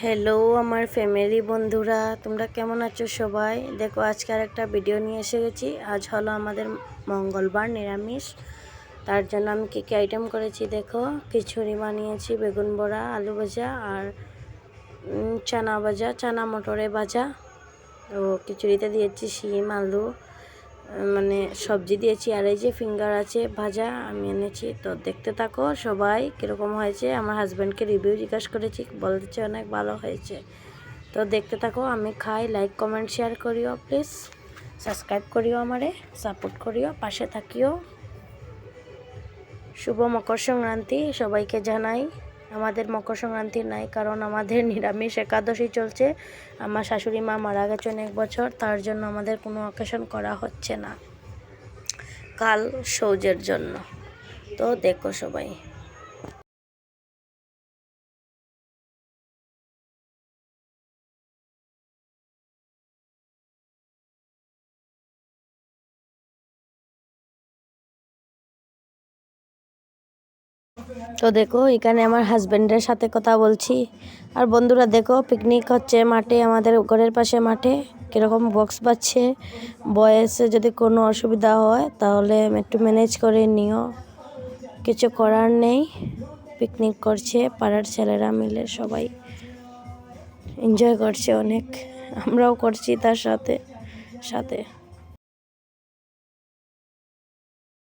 Hello আমার family বন্ধুরা, তোমরা কেমন আছো সবাই? দেখো আজকে আর একটা ভিডিও নিয়ে এসে গেছি। আজ হলো আমাদের মঙ্গলবার, নিরামিষ। তার জন্য আমি কী কী আইটেম করেছি দেখো। খিচুড়ি বানিয়েছি, বেগুন বড়া, আলু ভাজা আর চানা ভাজা, চানা মটরে ভাজা। তো খিচুড়িতে দিয়েছি শিম, আলু, মানে সবজি দিয়েছি। আর এই যে ফিঙ্গার আছে ভাজা, আমি এনেছি। তো দেখতে থাকো সবাই কীরকম হয়েছে। আমার হাজব্যান্ডকে রিভিউ জিজ্ঞাসা করেছি, বলছে অনেক ভালো হয়েছে। তো দেখতে থাকো, আমি খাই। লাইক কমেন্ট শেয়ার করিও প্লিজ, সাবস্ক্রাইব করিও, আমারে সাপোর্ট করিও, পাশে থাকিও। শুভ মকর সংক্রান্তি সবাইকে জানাই। আমাদের মকর সংক্রান্তি নাই, কারণ আমাদের নিরামিষ একাদশী চলছে। আমার শাশুড়ি মা মারা গেছেন 1 বছর, তার জন্য আমাদের কোনো অকেশন করা হচ্ছে না কাল সৌজের জন্য। তো দেখো সবাই। তো দেখো এখানে আমার হাজব্যান্ডের সাথে কথা বলছি। আর বন্ধুরা দেখো, পিকনিক হচ্ছে মাঠে, আমাদের ঘরের পাশে মাঠে। কীরকম বক্স বাজছে, বয়সে যদি কোনো অসুবিধা হয় তাহলে একটু ম্যানেজ করে নিও, কিছু করার নেই। পিকনিক করছে পাড়ার ছেলেরা মিলে, সবাই এনজয় করছে অনেক, আমরাও করছি তার সাথে সাথে।